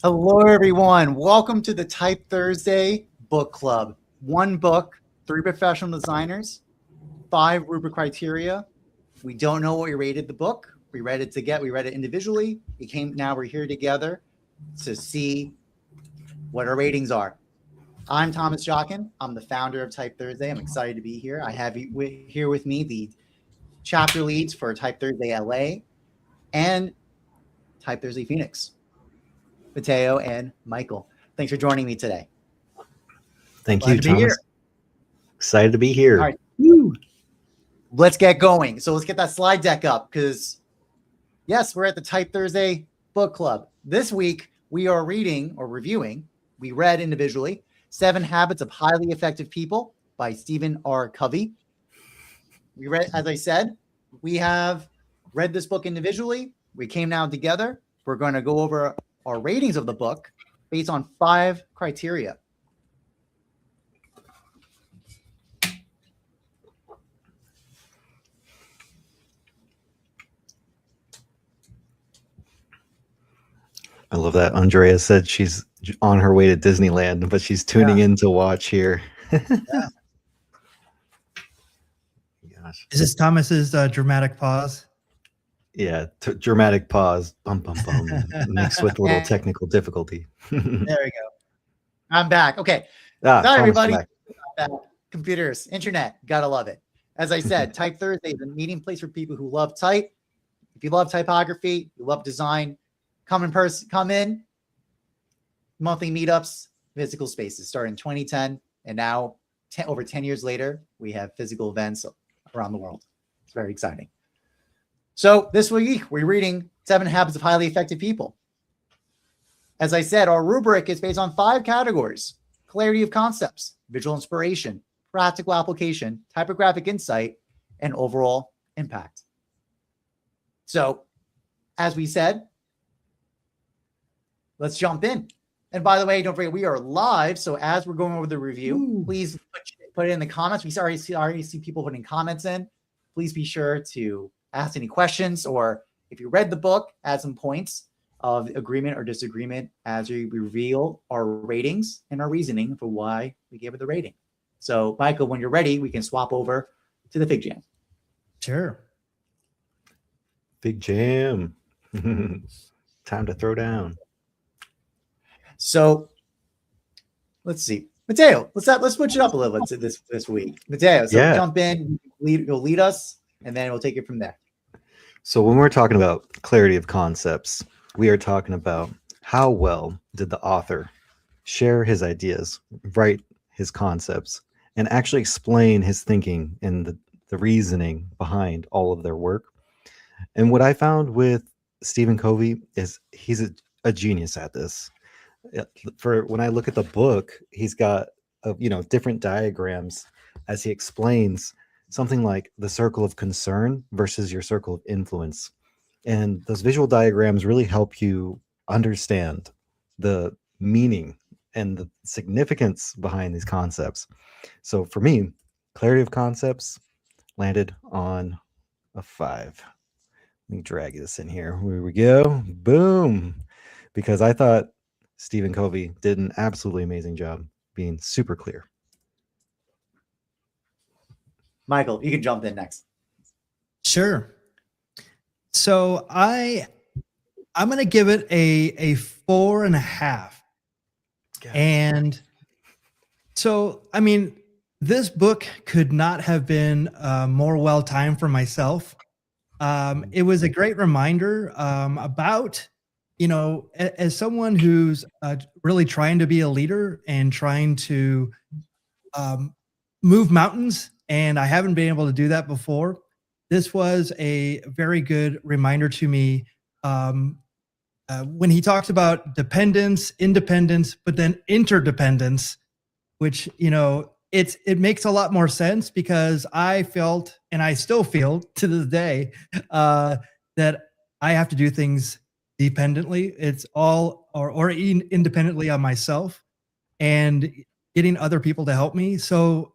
Hello, everyone. Welcome to the Type Thursday Book Club. One book, 3 professional designers, 5 rubric criteria. We don't know what we rated the book. We read it individually. Now we're here together to see what our ratings are. I'm Thomas Jockin. I'm the founder of Type Thursday. I'm excited to be here. I have here with me the chapter leads for Type Thursday LA and Type Thursday Phoenix, Matheo and Michael. Thanks for joining me today. Thank you, Thomas. Excited to be here. All right. Woo. Let's get going. So let's get that slide deck up because, yes, we're at the Type Thursday Book Club. This week, we are reading or reviewing, we read individually, 7 Habits of Highly Effective People by Stephen R. Covey. We read, as I said, we have read this book individually. We came now together. We're going to go over our ratings of the book based on 5 criteria. I love that. Andrea said she's on her way to Disneyland, but she's tuning in to watch here. Yeah. Gosh. Is this Thomas's dramatic pause? Yeah, dramatic pause. Bum, bum, bum. Mixed with a little technical difficulty. There we go. I'm back. Okay. Sorry, everybody. Computers, internet, gotta love it. As I said, Type Thursday is a meeting place for people who love type. If you love typography, you love design, come in. Monthly meetups, physical spaces start in 2010, and now over 10 years later, we have physical events around the world. It's very exciting. So this week, we're reading 7 Habits of Highly Effective People. As I said, our rubric is based on 5 categories: clarity of concepts, visual inspiration, practical application, typographic insight, and overall impact. So, as we said, let's jump in. And by the way, don't forget, we are live. So as we're going over the review, please put it in the comments. We already see people putting comments in. Please be sure to ask any questions, or if you read the book, add some points of agreement or disagreement as we reveal our ratings and our reasoning for why we gave it the rating. So, Michael, when you're ready, we can swap over to the Fig Jam. Sure. Big Jam. Time to throw down. So, let's see. Matheo, let's switch it up a little bit this week. Matheo, so jump in, you'll lead us, and then we'll take it from there. So when we're talking about clarity of concepts, we are talking about how well did the author share his ideas, write his concepts, and actually explain his thinking and the reasoning behind all of their work. And what I found with Stephen Covey is he's a genius at this. For when I look at the book, he's got different diagrams as he explains something like the circle of concern versus your circle of influence. And those visual diagrams really help you understand the meaning and the significance behind these concepts. So for me, clarity of concepts landed on a 5. Let me drag this in here. Here we go. Boom. Because I thought Stephen Covey did an absolutely amazing job being super clear. Michael, you can jump in next. Sure. So I'm going to give it a 4.5. And so, I mean, this book could not have been more well-timed for myself. It was a great reminder about, as someone who's really trying to be a leader and trying to move mountains, and I haven't been able to do that before. This was a very good reminder to me when he talks about dependence, independence, but then interdependence, which, it makes a lot more sense because I felt, and I still feel to this day, that I have to do things dependently. It's all or independently on myself and getting other people to help me. So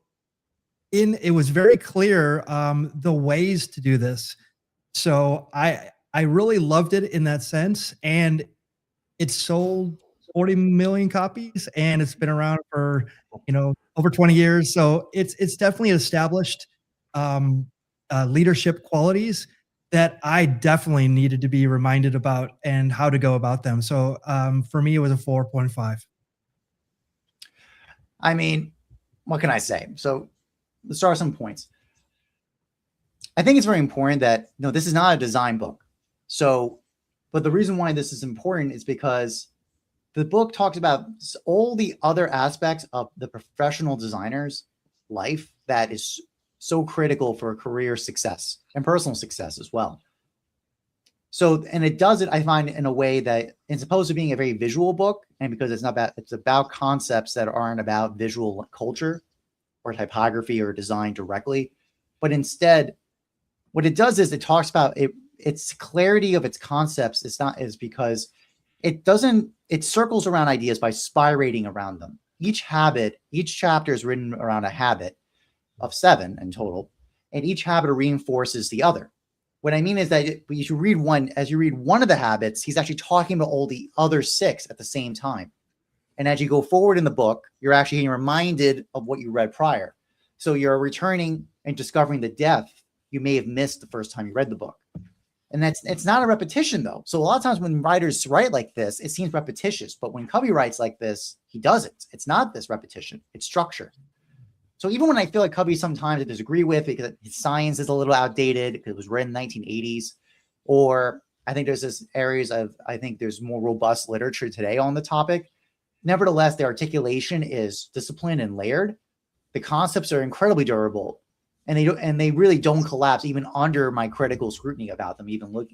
it was very clear the ways to do this. So I really loved it in that sense, and it sold 40 million copies, and it's been around for, over 20 years. So it's definitely established leadership qualities that I definitely needed to be reminded about and how to go about them. So for me, it was a 4.5. I mean, what can I say? So let's start with some points. I think it's very important that, this is not a design book. So, but the reason why this is important is because the book talks about all the other aspects of the professional designer's life that is so critical for career success and personal success as well. So, and it does it, I find, in a way that it's supposed to being a very visual book, and because it's about concepts that aren't about visual culture or typography or design directly, but instead, what it does is it talks about its clarity of its concepts. Is because it circles around ideas by spirating around them. Each chapter is written around a habit of 7 in total, and each habit reinforces the other. What I mean is that as you read one of the habits, he's actually talking about all the other 6 at the same time. And as you go forward in the book, you're actually getting reminded of what you read prior. So you're returning and discovering the depth you may have missed the first time you read the book. And it's not a repetition, though. So a lot of times when writers write like this, it seems repetitious. But when Covey writes like this, he does it. It's not this repetition. It's structure. So even when I feel like Covey sometimes I disagree with because his science is a little outdated because it was written in the 1980s, or I think there's more robust literature today on the topic. Nevertheless, the articulation is disciplined and layered. The concepts are incredibly durable, and they really don't collapse even under my critical scrutiny about them.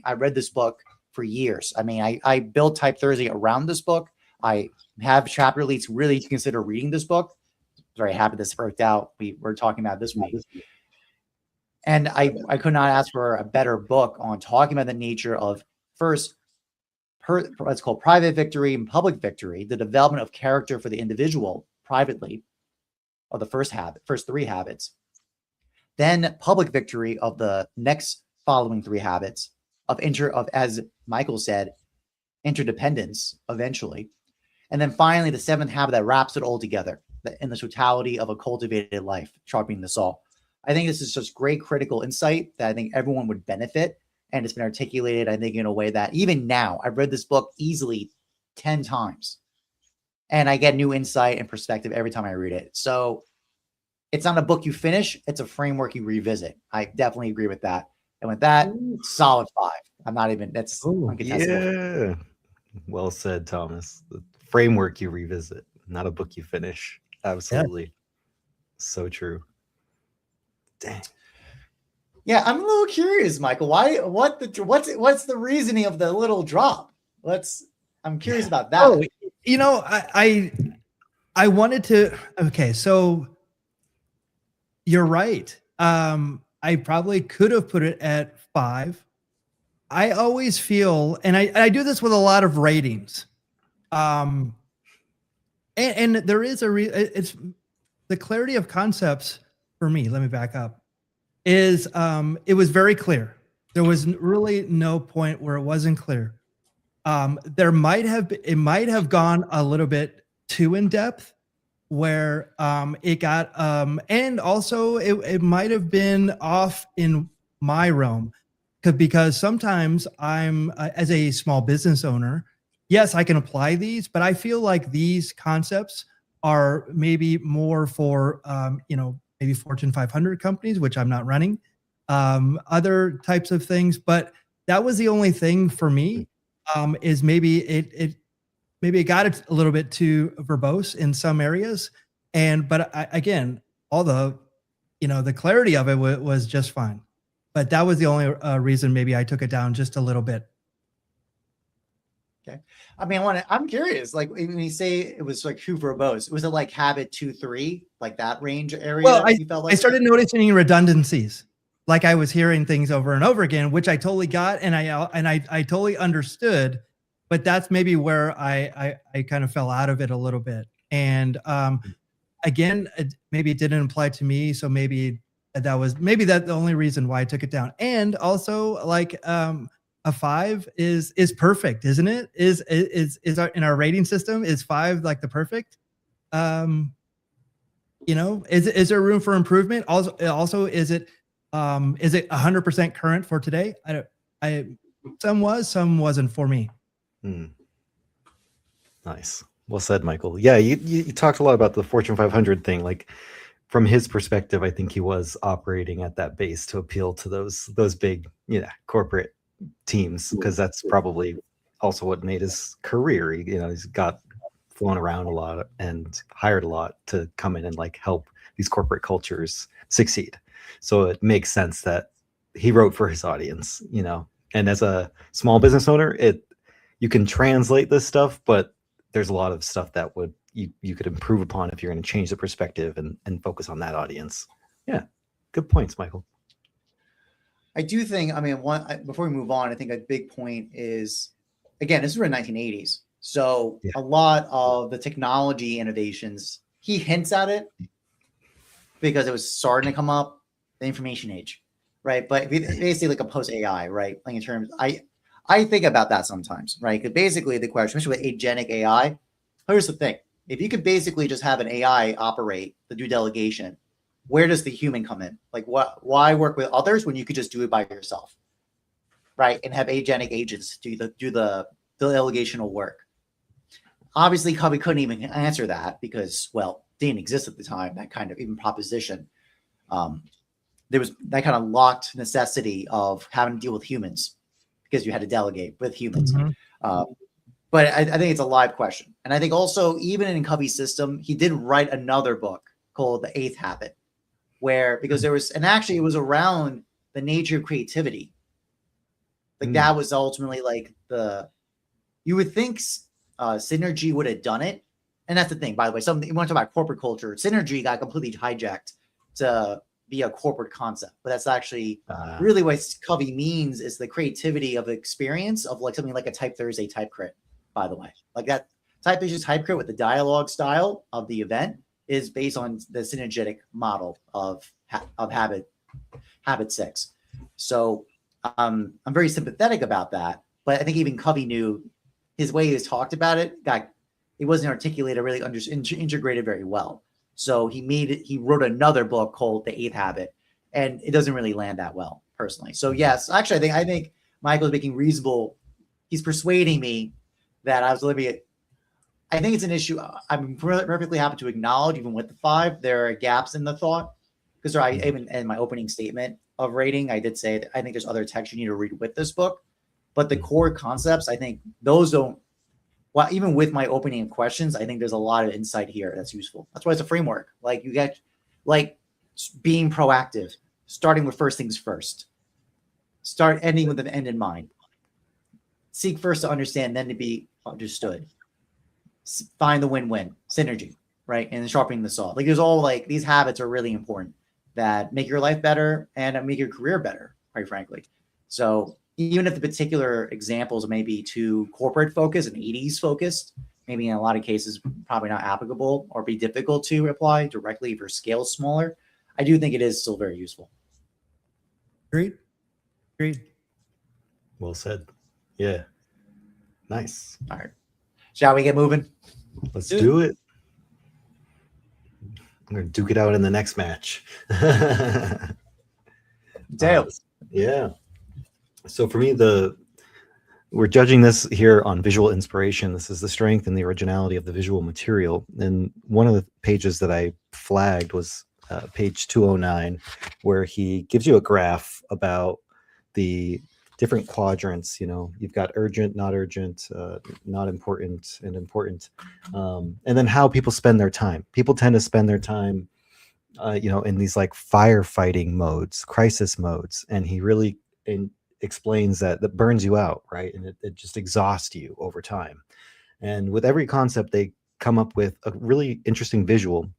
I read this book for years. I mean, I built Type Thursday around this book. I have chapter leads really to consider reading this book. Very happy this worked out. We're talking about this week. And I could not ask for a better book on talking about the nature of what's called private victory and public victory, the development of character for the individual privately, of the first 3 habits. Then public victory of the next following 3 habits of as Michael said, interdependence eventually. And then finally, the 7th habit that wraps it all together in the totality of a cultivated life, sharpening the saw. I think this is just great critical insight that I think everyone would benefit. And it's been articulated, I think, in a way that even now, I've read this book easily 10 times. And I get new insight and perspective every time I read it. So it's not a book you finish. It's a framework you revisit. I definitely agree with that. And with that, solid 5. I'm not even, that's uncontestable. Yeah. Well said, Thomas. The framework you revisit, not a book you finish. Absolutely. Yeah. So true. Dang. Yeah, I'm a little curious, Michael. What's the reasoning of the little drop? I'm curious about that. I wanted to, okay, so you're right. I probably could have put it at 5. I always feel, and I do this with a lot of ratings. And there is it's the clarity of concepts for me. Let me back up. It was very clear. There was really no point where it wasn't clear. It might have gone a little bit too in depth, where it got, and also it might have been off in my realm, because sometimes I'm as a small business owner. Yes, I can apply these, but I feel like these concepts are maybe more for, maybe Fortune 500 companies, which I'm not running, other types of things. But that was the only thing for me, is maybe it got it a little bit too verbose in some areas. But again, all the clarity of it was just fine. But that was the only reason maybe I took it down just a little bit. Okay. I mean, I'm curious, like when you say it was like too verbose, was it like habit 2-3, like that range area? Well, I started noticing redundancies. Like I was hearing things over and over again, which I totally got. And I totally understood, but that's maybe where I kind of fell out of it a little bit. And again, maybe it didn't apply to me. So maybe that's the only reason why I took it down. And also like, a 5 is perfect, isn't it? Is in our rating system, is 5 like the perfect? You know, is there room for improvement? Also, is it 100% current for today? Some was, some wasn't for me. Nice. Well said, Michael. Yeah, you talked a lot about the Fortune 500 thing. Like, from his perspective, I think he was operating at that base to appeal to those big, corporate teams, because that's probably also what made his career. He's got flown around a lot and hired a lot to come in and like help these corporate cultures succeed. So it makes sense that he wrote for his audience, and as a small business owner, you can translate this stuff, but there's a lot of stuff that you could improve upon if you're going to change the perspective and focus on that audience. Yeah. Good points, Michael. I do think, before we move on, I think a big point is, again, this was in the 1980s. So a lot of the technology innovations, he hints at it because it was starting to come up, the information age, right? But basically like a post AI, right? Like in terms, I think about that sometimes, right? Because basically the question, especially with agentic AI, here's the thing. If you could basically just have an AI operate the due delegation, where does the human come in? Like why work with others when you could just do it by yourself, right? And have agentic agents do the delegational work. Obviously, Covey couldn't even answer that because, well, didn't exist at the time, that kind of even proposition. There was that kind of locked necessity of having to deal with humans because you had to delegate with humans. But I think it's a live question. And I think also, even in Covey's system, he did write another book called The Eighth Habit, because it was around the nature of creativity. Like that was ultimately like you would think Synergy would have done it. And that's the thing, by the way, you want to talk about corporate culture. Synergy got completely hijacked to be a corporate concept, but that's actually really what Covey means is the creativity of experience of like something like a Type Thursday type crit, by the way. Like that Type Thursday type crit with the dialogue style of the event is based on the synergetic model of habit 6. So I'm very sympathetic about that, but I think even Covey knew his way he was talked about it wasn't articulated, really integrated very well. So he wrote another book called The Eighth Habit, and it doesn't really land that well, personally. So yes, actually, I think Michael's making reasonable. He's persuading me that I was living it. I think it's an issue. I'm perfectly happy to acknowledge, even with the 5, there are gaps in the thought, because even in my opening statement of rating, I did say that I think there's other text you need to read with this book, but the core concepts, I think those don't. Well, even with my opening questions, I think there's a lot of insight here that's useful. That's why it's a framework. Like you get, like being proactive, starting with first things first. Start ending with an end in mind. Seek first to understand, then to be understood. Find the win-win, synergy, right? And sharpening the saw. Like there's all like these habits are really important that make your life better and make your career better, quite frankly. So even if the particular examples may be too corporate focused and 80s focused, maybe in a lot of cases probably not applicable or be difficult to apply directly if your scale is smaller, I do think it is still very useful. Great. Well said. Yeah. Nice. All right. Shall we get moving? Let's do it. I'm going to duke it out in the next match. Dale. Yeah. So for me, we're judging this here on visual inspiration. This is the strength and the originality of the visual material. And one of the pages that I flagged was page 209, where he gives you a graph about the different quadrants. You've got urgent, not important, and important. And then how people spend their time. People tend to spend their time, in these like firefighting modes, crisis modes. And he really explains that burns you out, right? And it just exhausts you over time. And with every concept, they come up with a really interesting visual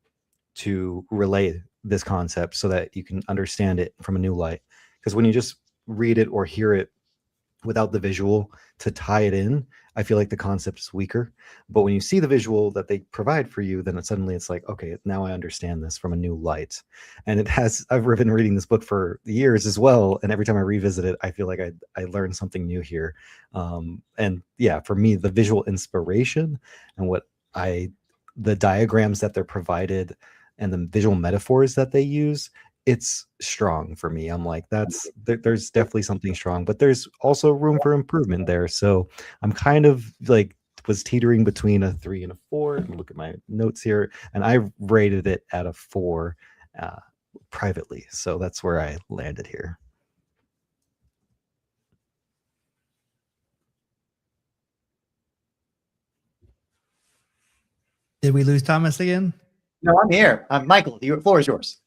to relay this concept so that you can understand it from a new light. Because when you just read it or hear it without the visual to tie it in, I feel like the concept is weaker. But when you see the visual that they provide for you, then suddenly it's like, okay, now I understand this from a new light. And I've been reading this book for years as well. And every time I revisit it, I feel like I learned something new here. And yeah, for me, the visual inspiration and the diagrams that they're provided and the visual metaphors that they use, it's strong for me. I'm like, there's definitely something strong, but there's also room for improvement there. So I'm kind of like was teetering between a 3 and a 4. Look at my notes here, and I rated it at a 4 privately. So that's where I landed here. Did we lose Thomas again? No, I'm here. Michael, the floor is yours.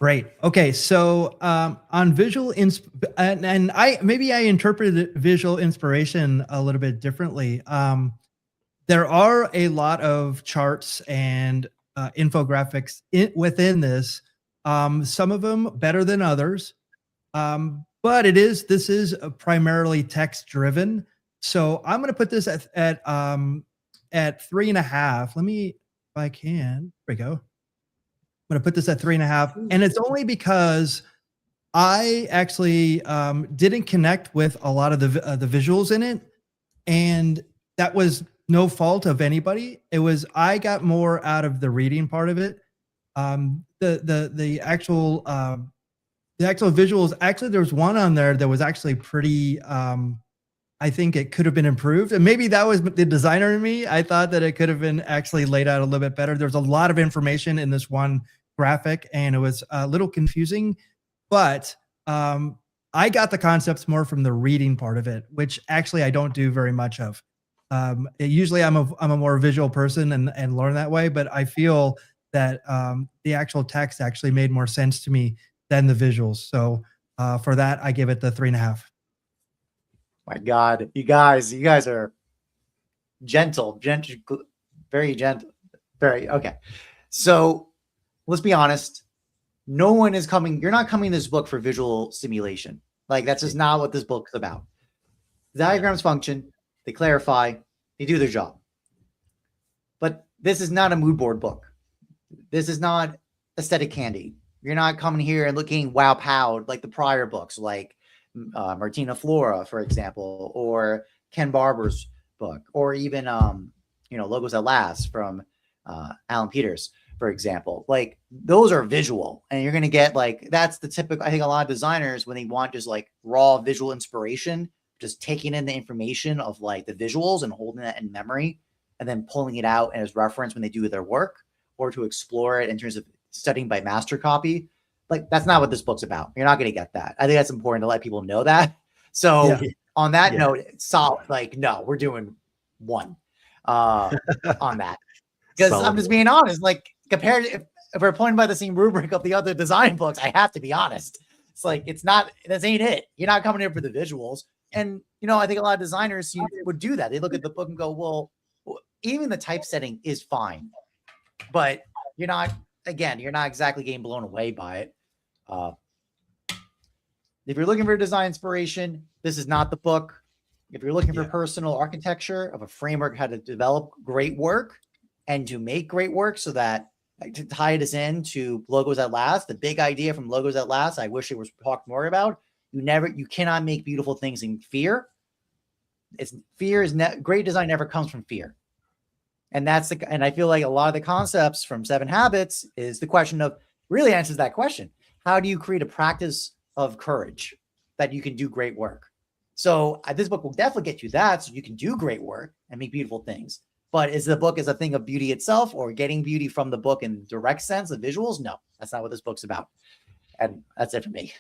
Great. Okay, so on visual and I interpreted visual inspiration a little bit differently. There are a lot of charts and infographics within this. Some of them better than others, but this is primarily text driven. So I'm going to put this at 3.5. Let me, if I can. There we go. I'm going to put this at 3.5, and it's only because I actually didn't connect with a lot of the visuals in it, and that was no fault of anybody. It was I got more out of the reading part of it. The actual visuals. Actually, there was one on there that was actually pretty. I think it could have been improved, and maybe that was the designer in me. I thought that it could have been actually laid out a little bit better. There's a lot of information in this one graphic, and it was a little confusing, but I got the concepts more from the reading part of it, which actually I don't do very much of. Usually I'm a more visual person and learn that way, but I feel that the actual text actually made more sense to me than the visuals. So for that, I give it the 3.5. My God, you guys are gentle, very gentle, very okay. So let's be honest. No one is coming. You're not coming to this book for visual stimulation. Like that's just not what this book's about. The diagrams function. They clarify. They do their job. But this is not a mood board book. This is not aesthetic candy. You're not coming here and looking wow powed like the prior books, like Martina Flora, for example, or Ken Barber's book, or even Logos That Last from Alan Peters, for example. Like those are visual, and you're gonna get like that's the typical. I think a lot of designers, when they want just like raw visual inspiration, just taking in the information of like the visuals and holding that in memory, and then pulling it out as reference when they do their work, or to explore it in terms of studying by master copy. Like that's not what this book's about. You're not going to get that. I think that's important to let people know that. So on that note, solid. Like, no, we're doing 1 on that, because I'm just being honest. Like compared to, if we're pointing by the same rubric of the other design books, I have to be honest. It's like, it's not, this ain't it. You're not coming here for the visuals. And, I think a lot of designers would do that. They look at the book and go, well, even the typesetting is fine, but you're not exactly getting blown away by it. If you're looking for design inspiration, this is not the book. If you're looking for personal architecture of a framework, how to develop great work and to make great work, so that to tie this into Logos That Last, the big idea from Logos That Last, I wish it was talked more about. You cannot make beautiful things in fear. Great design never comes from fear. And and I feel like a lot of the concepts from 7 Habits is the question of, really answers that question. How do you create a practice of courage that you can do great work? So this book will definitely get you that, so you can do great work and make beautiful things. But is the book as a thing of beauty itself, or getting beauty from the book in direct sense of visuals? No, that's not what this book's about. And that's it for me.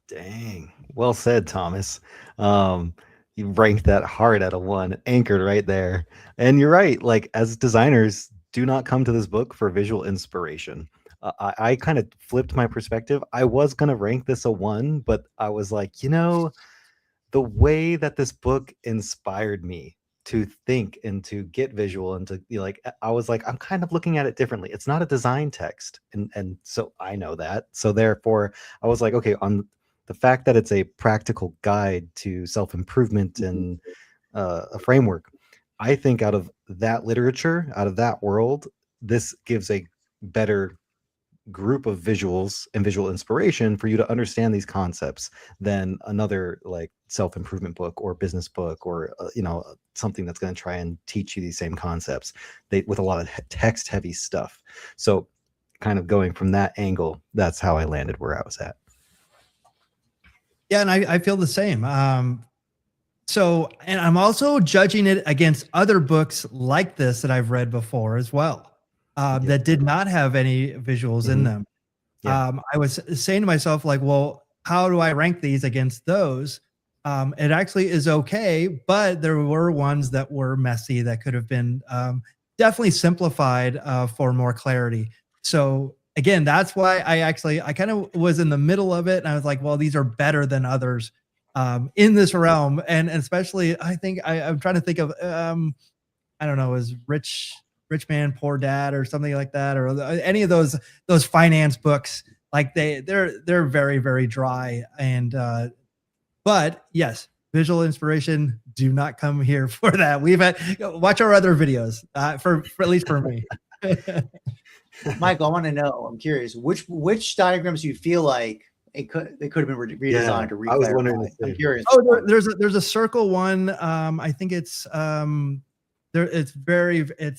Dang. Well said, Thomas. You ranked that hard out of 1, anchored right there. And you're right. Like, as designers, do not come to this book for visual inspiration. I kind of flipped my perspective. I was going to rank this a 1, but I was like, the way that this book inspired me to think and to get visual and to I was like, I'm kind of looking at it differently. It's not a design text. And so I know that. So therefore I was like, okay, on the fact that it's a practical guide to self-improvement and a framework, I think out of that literature, out of that world, this gives a better group of visuals and visual inspiration for you to understand these concepts than another like self-improvement book or business book or something that's going to try and teach you these same concepts with a lot of text heavy stuff. So kind of going from that angle, that's how I landed where I was at. Yeah, and I feel the same. So, and I'm also judging it against other books like this that I've read before as well, that did not have any visuals in them. Yeah. I was saying to myself, like, well, how do I rank these against those? It actually is okay, but there were ones that were messy that could have been definitely simplified for more clarity. So again, that's why I kind of was in the middle of it, and I was like, well, these are better than others in this realm, and especially I think I'm trying to think of I don't know, is Rich Man Poor Dad or something like that, or any of those finance books. Like they're very, very dry, and but yes, visual inspiration, do not come here for that. We've had watch our other videos for at least for me. Michael, I want to know, I'm curious, which diagrams do you feel like they could have been redesigned or reclarified? I was wondering the same. I'm curious. Oh, there's a circle one. I think it's it's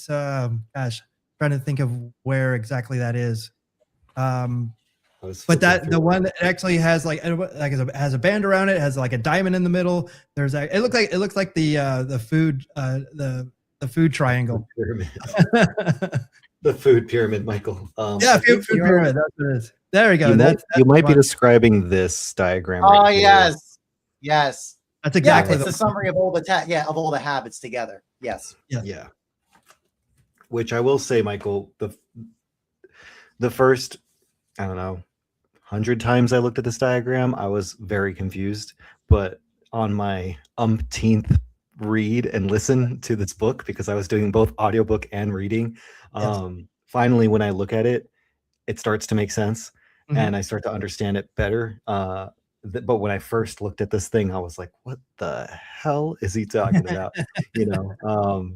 gosh, trying to think of where exactly that is. But the one that actually has has a band around it, has like a diamond in the middle. There's it looks like the food triangle. The food pyramid, Michael. Food pyramid. That's what it is. There we go. You might be describing this diagram. Right yes. That's exactly it's the summary of all the habits together. Yes. Yeah. Which I will say, Michael, the first, I don't know, 100 times I looked at this diagram, I was very confused. But on my umpteenth read and listen to this book, because I was doing both audiobook and reading, finally, when I look at it, it starts to make sense, and I start to understand it better. But when I first looked at this thing, I was like, what the hell is he talking about?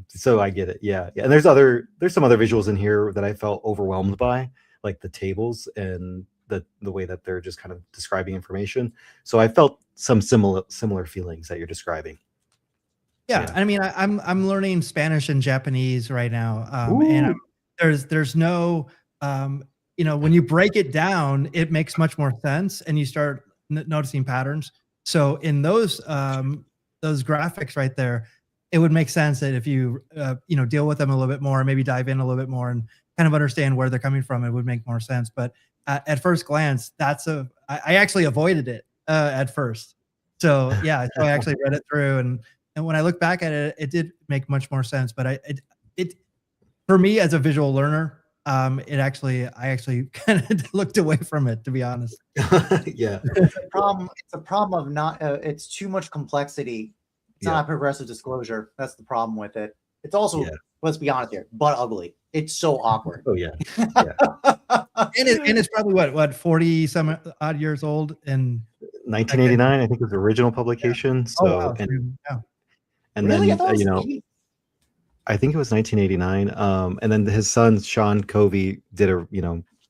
So I get it. Yeah. And there's some other visuals in here that I felt overwhelmed by, like the tables and the way that they're just kind of describing information. So I felt some similar feelings that you're describing. Yeah. I mean, I'm learning Spanish and Japanese right now. And there's no, when you break it down, it makes much more sense, and you start noticing patterns. So in those graphics right there, it would make sense that if you deal with them a little bit more, maybe dive in a little bit more and kind of understand where they're coming from, it would make more sense. But at first glance, I actually avoided it at first. So yeah, so I actually read it through, and when I look back at it, it did make much more sense. But it for me as a visual learner, I actually kind of looked away from it, to be honest. Yeah. It's a problem of it's too much complexity. It's not a progressive disclosure. That's the problem with it. It's also, let's be honest here, but ugly. It's so awkward. Oh yeah. And it's probably what 40 some odd years old, and 1989, I think, was the original publication. So and really? Then I think it was 1989. And then his son Sean Covey did a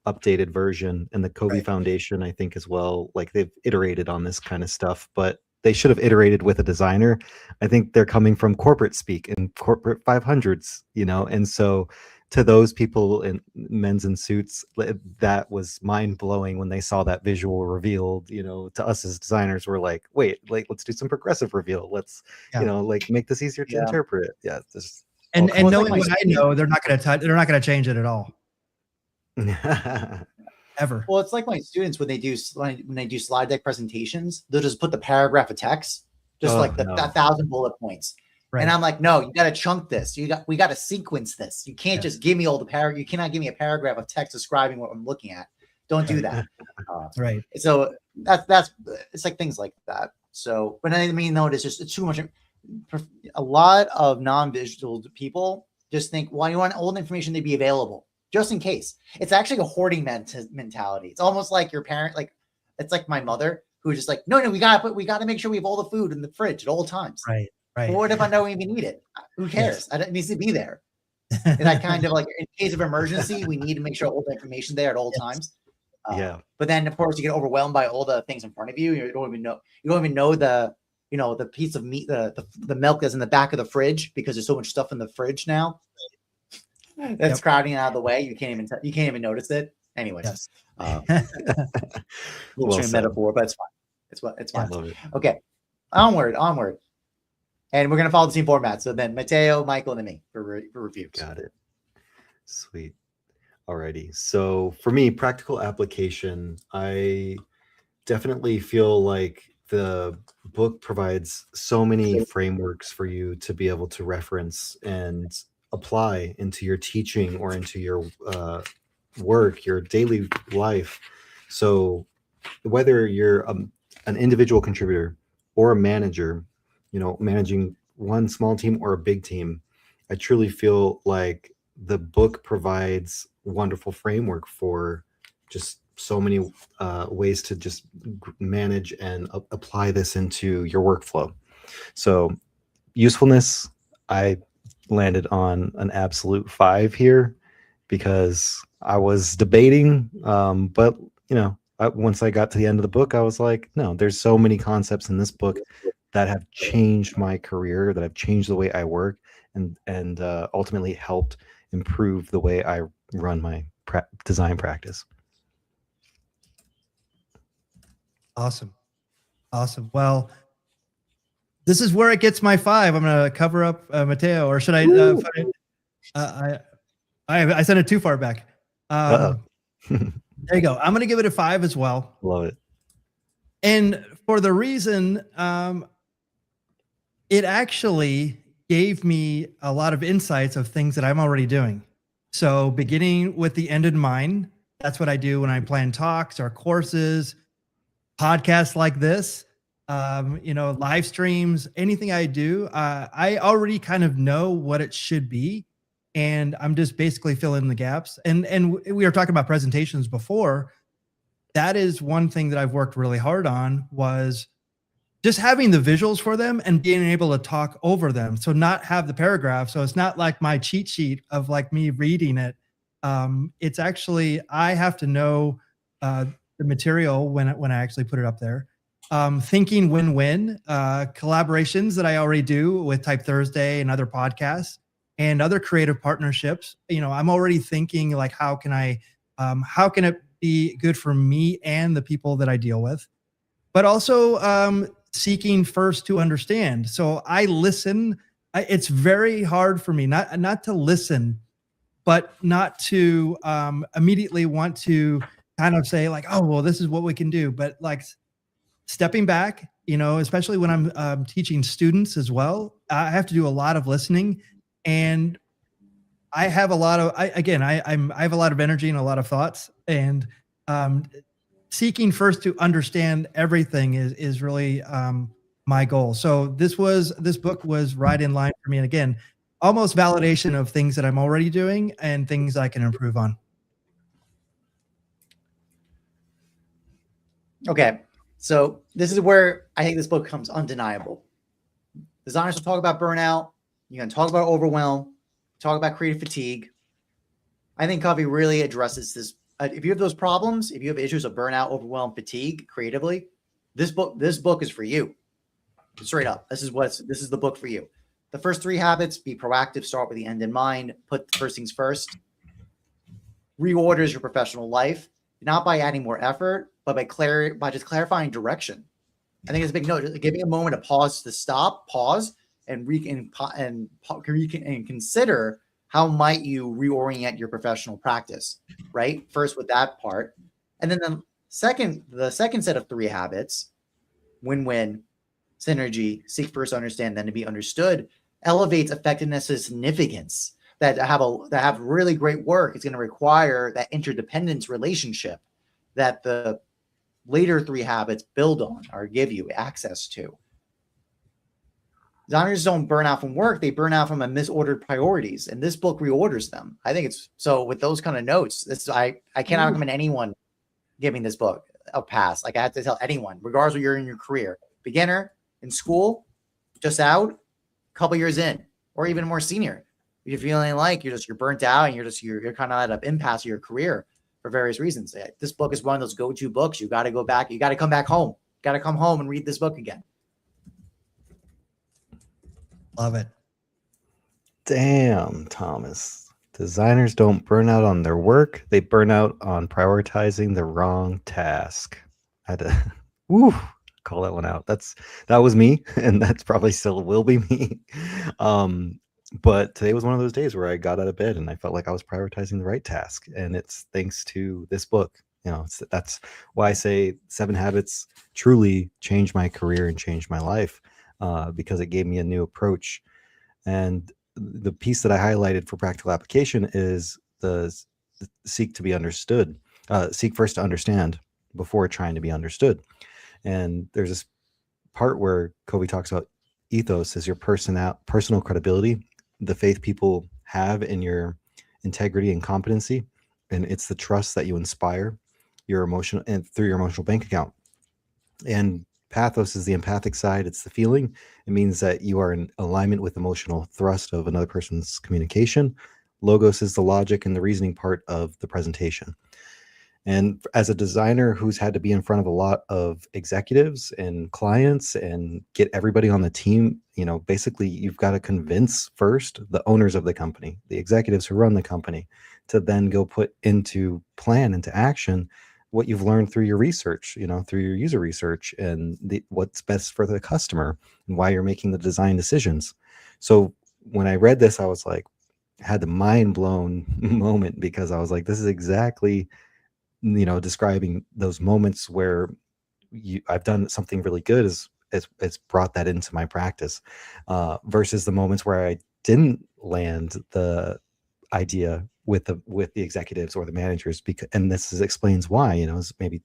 updated version, and the Covey Foundation, I think, as well. Like, they've iterated on this kind of stuff, but they should have iterated with a designer. I think they're coming from corporate speak and corporate 500s, and so to those people in men's in suits, that was mind blowing when they saw that visual revealed. To us as designers, we're like, wait, let's do some progressive reveal. Let's, make this easier to interpret. Yeah. And knowing what I know, they're not going to change it at all. Ever. Well, it's like my students when they do slide deck presentations, they'll just put the paragraph of text, just 1,000 bullet points. Right. And I'm like, no, you got to chunk this. We got to sequence this. You can't just give me all the paragraph. You cannot give me a paragraph of text describing what I'm looking at. Don't do that. Right. So that's it's like things like that. So, but I mean, no, it's too much. A lot of non-visual people just think, well, you want all the information to be available just in case. It's actually a hoarding mentality. It's almost like your parent, it's like my mother, who are just like, no, we gotta make sure we have all the food in the fridge at all times. Right. Well, what if I don't even need it? Who cares? It needs to be there. And that kind of like, in case of emergency, we need to make sure all the information there at all times. But then of course you get overwhelmed by all the things in front of you. You don't even know the piece of meat, the milk that's in the back of the fridge, because there's so much stuff in the fridge now that's crowding out of the way. You can't even notice it. Anyways, little metaphor, but it's fine. It's fine. Okay, onward. And we're going to follow the same format. So then Matteo, Michael, and then me for reviews. Got it. Sweet. Alrighty. So for me, practical application, I definitely feel like the book provides so many frameworks for you to be able to reference and apply into your teaching or into your work, your daily life. So whether you're an individual contributor or a manager, managing one small team or a big team, I truly feel like the book provides wonderful framework for just so many ways to just manage and apply this into your workflow. So usefulness, I landed on an absolute 5 here because I was debating, but once I got to the end of the book, I was like, no, there's so many concepts in this book that have changed my career, that have changed the way I work, and ultimately helped improve the way I run my design practice. Awesome. Well, this is where it gets my 5. I'm going to cover up Matteo, or should I? I sent it too far back. There you go. I'm going to give it a 5 as well. Love it. And for the reason, it actually gave me a lot of insights of things that I'm already doing. So beginning with the end in mind, that's what I do when I plan talks or courses, podcasts like this, live streams, anything I do. I already kind of know what it should be, and I'm just basically filling in the gaps. And we were talking about presentations before. That is one thing that I've worked really hard on, was just having the visuals for them and being able to talk over them. So not have the paragraph. So it's not like my cheat sheet of like me reading it. It's actually, I have to know the material when I actually put it up there. Thinking win-win, collaborations that I already do with Type Thursday and other podcasts and other creative partnerships. I'm already thinking like, how can it be good for me and the people that I deal with? But also seeking first to understand. So I listen. It's very hard for me not to listen, but not to immediately want to kind of say like, oh, well, this is what we can do. But like stepping back, especially when I'm teaching students as well, I have to do a lot of listening, and I have a lot of, I have a lot of energy and a lot of thoughts, and seeking first to understand everything is really my goal. So this book was right in line for me. And again, almost validation of things that I'm already doing and things I can improve on. Okay. So this is where I think this book becomes undeniable. Designers will talk about burnout. You're going to talk about overwhelm, talk about creative fatigue. I think Covey really addresses this. If you have those problems, if you have issues of burnout, overwhelm, fatigue creatively, this book is for you. Straight up. This is the book for you. The first 3 habits: be proactive, start with the end in mind, put the first things first. Reorders your professional life, not by adding more effort, but by just clarifying direction. I think it's a big note. Giving a moment to pause, and consider how might you reorient your professional practice, right? First with that part. And then the second set of 3 habits: win-win, synergy, seek first to understand, then to be understood, elevates effectiveness to significance. That have really great work. It's going to require that interdependence relationship that the later 3 habits build on or give you access to. Designers don't burn out from work. They burn out from misordered priorities. And this book reorders them. I think it's so with those kind of notes, I cannot recommend anyone giving this book. pass. Like I have to tell anyone, regardless of where you're in your career, beginner, in school, just out, couple years in, or even more senior. You're feeling like you're burnt out and you're kind of at an impasse of your career for various reasons. This book is one of those go-to books. You got to go back. You got to come back home. Got to come home and read this book again. Love it. Damn, Thomas. Designers don't burn out on their work. They burn out on prioritizing the wrong task. I had to call that one out. That was me, and that's probably still will be me. But today was one of those days where I got out of bed and I felt like I was prioritizing the right task. And it's thanks to this book. That's why I say 7 Habits truly changed my career and changed my life, because it gave me a new approach. And the piece that I highlighted for practical application is the seek to be understood, seek first to understand before trying to be understood. And there's this part where Covey talks about ethos as your personal credibility, the faith people have in your integrity and competency. And it's the trust that you inspire your emotional and through your emotional bank account. And pathos is the empathic side. It's the feeling. It means that you are in alignment with emotional thrust of another person's communication. Logos is the logic and the reasoning part of the presentation. And as a designer who's had to be in front of a lot of executives and clients and get everybody on the team, basically you've got to convince first the owners of the company, the executives who run the company, to then go put into action what you've learned through your research, through your user research and what's best for the customer and why you're making the design decisions. So when I read this, I was like, had the mind blown moment, because I was like, this is exactly describing those moments where I've done something really good as brought that into my practice, versus the moments where I didn't land the idea with the executives or the managers, and this explains why, is maybe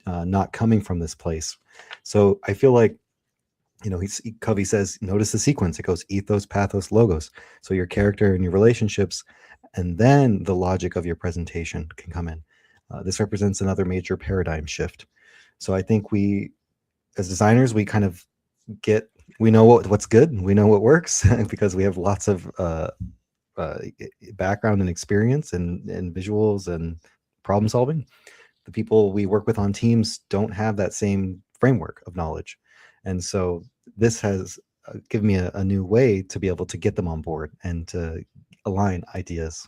not coming from this place. So I feel like, Covey says, notice the sequence. It goes ethos, pathos, logos. So your character and your relationships, and then the logic of your presentation can come in. This represents another major paradigm shift. So I think we, as designers, we kind of we know what's good. We know what works because we have lots of background and experience and visuals and problem solving. The people we work with on teams don't have that same framework of knowledge. And so this has given me a new way to be able to get them on board and to align ideas.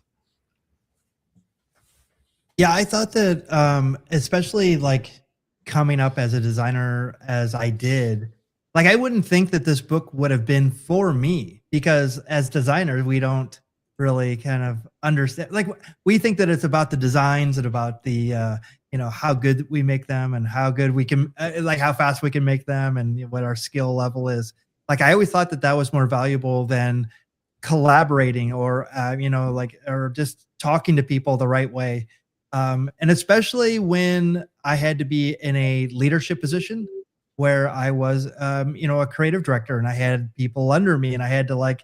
Yeah, I thought that especially like coming up as a designer as I did, like I wouldn't think that this book would have been for me, because as designers, we don't really kind of understand. Like we think that it's about the designs and about the how good we make them and how good we can like how fast we can make them and what our skill level is. Like I always thought that was more valuable than collaborating or or just talking to people the right way. And especially when I had to be in a leadership position where I was, a creative director and I had people under me and I had to like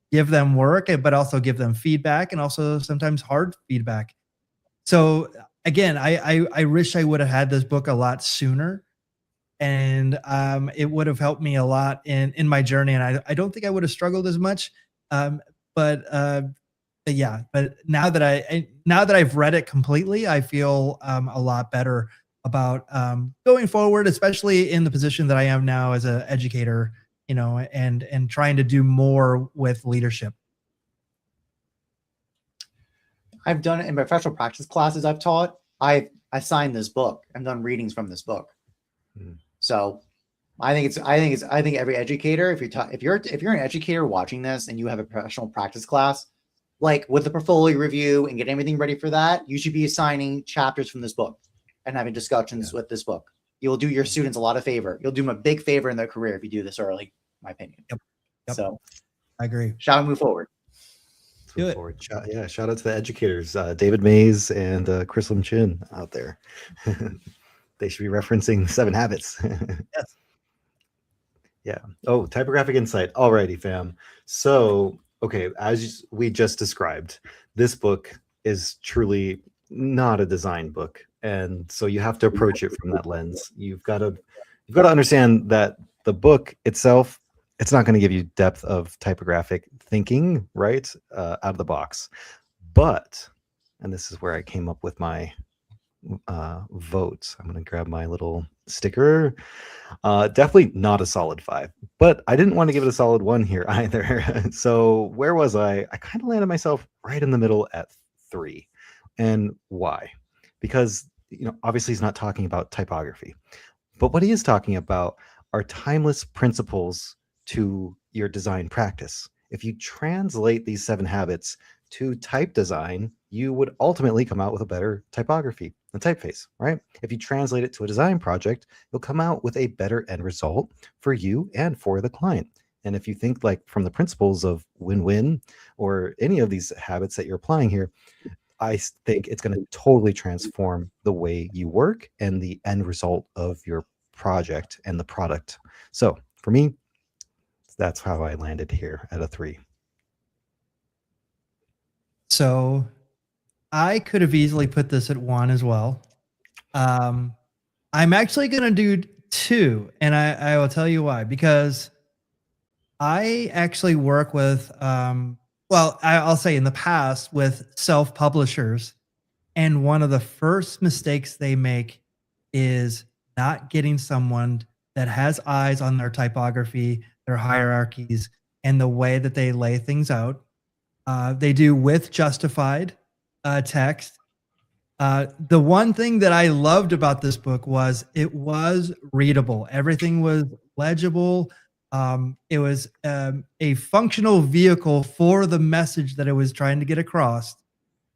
give them work, but also give them feedback and also sometimes hard feedback. So again, I wish I would have had this book a lot sooner, and it would have helped me a lot in my journey. And I don't think I would have struggled as much. But now that I've read it completely, I feel a lot better about going forward, especially in the position that I am now as an educator, and trying to do more with leadership. I've done it in my professional practice classes I've taught. I signed this book. I've done readings from this book. So I think every educator, if you're an educator watching this and you have a professional practice class, like with the portfolio review and getting everything ready for that, you should be assigning chapters from this book and having discussions with this book. You'll do your students a lot of favor. You'll do them a big favor in their career if you do this early, in my opinion. Yep. So I agree. Shall we move forward? Move forward. Shout out to the educators, David Mays and Chris Lim Chin out there. They should be referencing 7 Habits. Yes. Yeah. Oh, typographic insight. Alrighty, fam. So, okay, as we just described, this book is truly not a design book. And so you have to approach it from that lens. You've got to understand that the book itself, it's not going to give you depth of typographic thinking, right, out of the box. But, and this is where I came up with my votes. I'm going to grab my little sticker. Definitely not a solid 5, but I didn't want to give it a solid 1 here either. So where was I? I kind of landed myself right in the middle at 3. And why? Because, obviously he's not talking about typography, but what he is talking about are timeless principles to your design practice. If you translate these 7 habits to type design, you would ultimately come out with a better typography and typeface, right? If you translate it to a design project, you'll come out with a better end result for you and for the client. And if you think like from the principles of win-win or any of these habits that you're applying here, I think it's going to totally transform the way you work and the end result of your project and the product. So for me, that's how I landed here at a 3. So I could have easily put this at 1 as well. I'm actually going to do 2, and I will tell you why. Because I actually work with, I'll say in the past with self-publishers, and one of the first mistakes they make is not getting someone that has eyes on their typography, their hierarchies, and the way that they lay things out. They do with justified text. The one thing that I loved about this book was it was readable. Everything was legible. It was a functional vehicle for the message that it was trying to get across.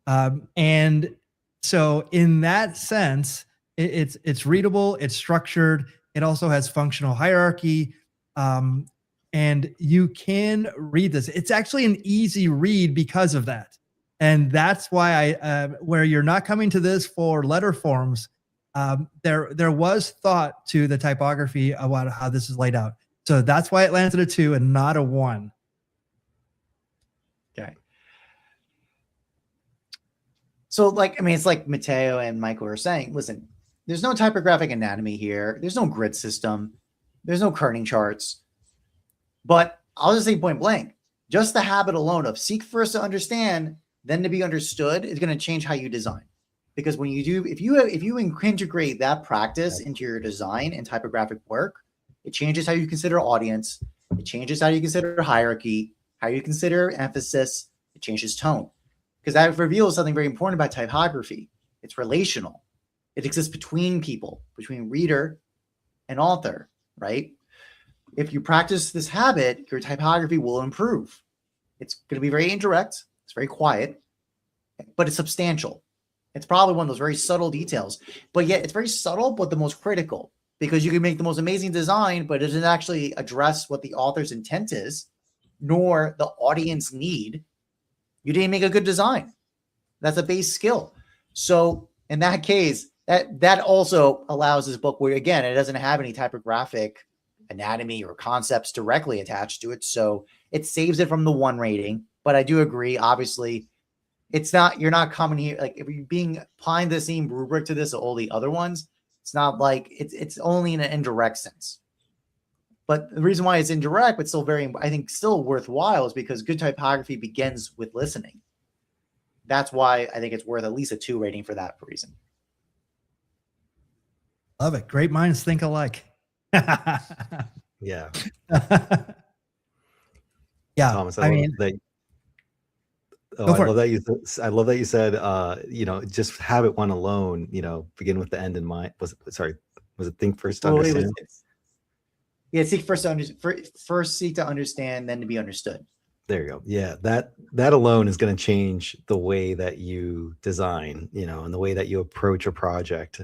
And so in that sense, it's readable, it's structured. It also has functional hierarchy. And you can read this. It's actually an easy read because of that. And that's why where you're not coming to this for letter forms, there was thought to the typography about how this is laid out. So that's why it lands at a 2 and not a 1. Okay. So it's like Matteo and Michael are saying, listen, there's no typographic anatomy here. There's no grid system. There's no kerning charts. But I'll just say point blank, just the habit alone of seek first to understand, then to be understood is going to change how you design. Because when you do, if you integrate that practice into your design and typographic work, it changes how you consider audience. It changes how you consider hierarchy, how you consider emphasis. It changes tone. Because that reveals something very important about typography. It's relational. It exists between people, between reader and author, right? If you practice this habit, your typography will improve. It's going to be very indirect. It's very quiet, but it's substantial. It's probably one of those very subtle details, but yet it's very subtle, but the most critical, because you can make the most amazing design, but it doesn't actually address what the author's intent is, nor the audience need. You didn't make a good design. That's a base skill. So in that case, that also allows this book where, again, it doesn't have any typographic anatomy or concepts directly attached to it. So it saves it from the 1 rating. But I do agree, obviously, you're not coming here, like if you're applying the same rubric to this or all the other ones, it's not like it's only in an indirect sense. But the reason why it's indirect, but still still worthwhile, is because good typography begins with listening. That's why I think it's worth at least a 2 rating for that reason. Love it. Great minds think alike. Yeah. Yeah. Thomas, I love that you said, just habit 1 alone, begin with the end in mind. Was it think first to understand? Seek first seek to understand, then to be understood. There you go. Yeah, that alone is going to change the way that you design, and the way that you approach a project.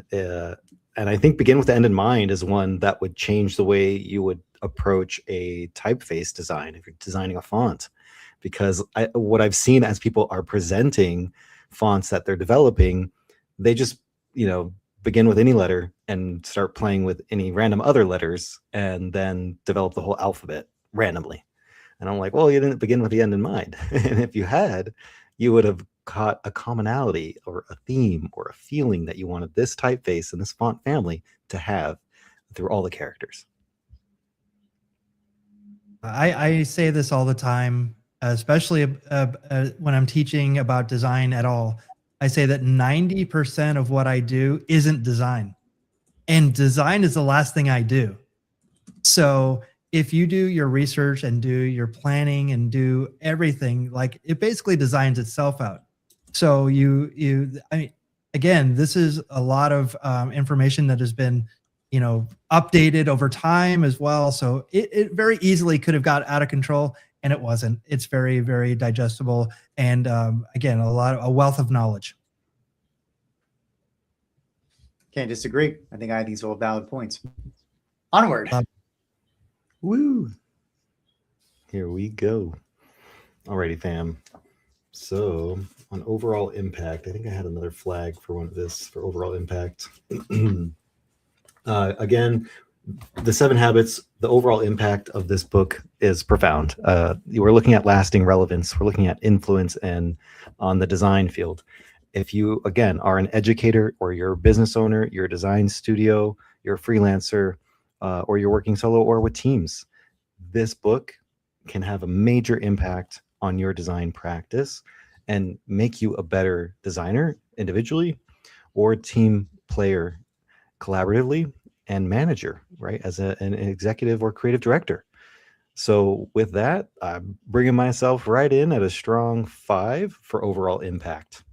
And I think begin with the end in mind is one that would change the way you would approach a typeface design if you're designing a font. Because what I've seen as people are presenting fonts that they're developing, they just, begin with any letter and start playing with any random other letters and then develop the whole alphabet randomly. And I'm like, well, you didn't begin with the end in mind. And if you had, you would have caught a commonality or a theme or a feeling that you wanted this typeface and this font family to have through all the characters? I say this all the time, especially when I'm teaching about design at all. I say that 90% of what I do isn't design, and design is the last thing I do. So if you do your research and do your planning and do everything, like it basically designs itself out. So I mean, again, this is a lot of information that has been, updated over time as well. So it very easily could have got out of control, and it wasn't. It's very, very digestible, and again, a wealth of knowledge. Can't disagree. I think these are all valid points. Onward. Woo! Here we go. Alrighty, fam. So on overall impact, I think I had another flag for one of this for overall impact. Again, the 7 Habits, the overall impact of this book is profound. We're looking at lasting relevance. We're looking at influence and on the design field. If you, again, are an educator or you're a business owner, you're a design studio, you're a freelancer, or you're working solo or with teams, this book can have a major impact on your design practice and make you a better designer individually or team player collaboratively and manager, right, as an executive or creative director. So with that, I'm bringing myself right in at a strong 5 for overall impact.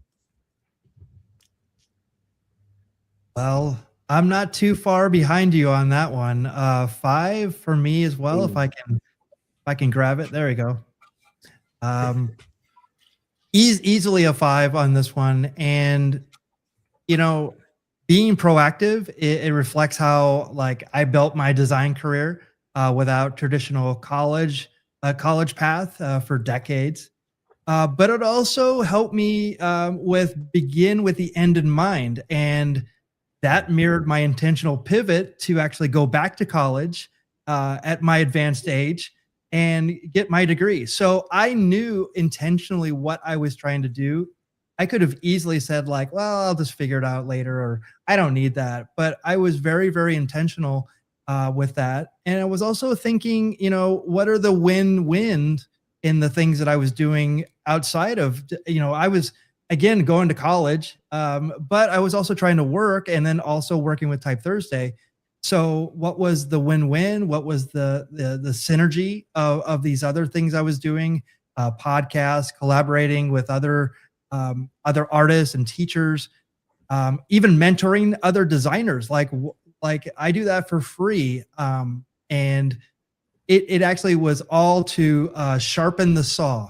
Well, I'm not too far behind you on that one. 5 for me as well. If I can grab it, there we go. Easily a 5 on this one. And, being proactive, it reflects how like I built my design career without traditional college path for decades. But it also helped me begin with the end in mind. And that mirrored my intentional pivot to actually go back to college at my advanced age and get my degree. So I knew intentionally what I was trying to do. I could have easily said like, well, I'll just figure it out later, or I don't need that. But I was very, very intentional with that. And I was also thinking, what are the win-win in the things that I was doing outside of, I was, again, going to college, but I was also trying to work and then also working with Type Thursday. So what was the win-win? What was the synergy of these other things I was doing? Podcasts, collaborating with other artists and teachers, even mentoring other designers. Like I do that for free. And it actually was all to sharpen the saw.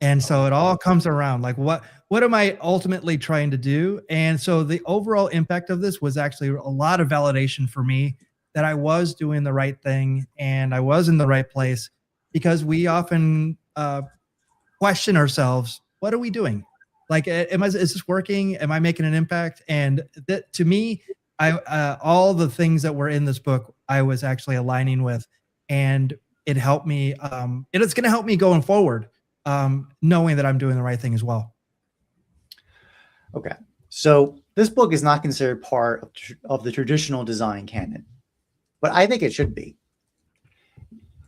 And so it all comes around like, what am I ultimately trying to do? And so the overall impact of this was actually a lot of validation for me that I was doing the right thing and I was in the right place, because we often question ourselves, what are we doing? Like, is this working? Am I making an impact? And that, to me, all the things that were in this book, I was actually aligning with, and it helped me. It's going to help me going forward, knowing that I'm doing the right thing as well. Okay. So this book is not considered part of the traditional design canon, but I think it should be.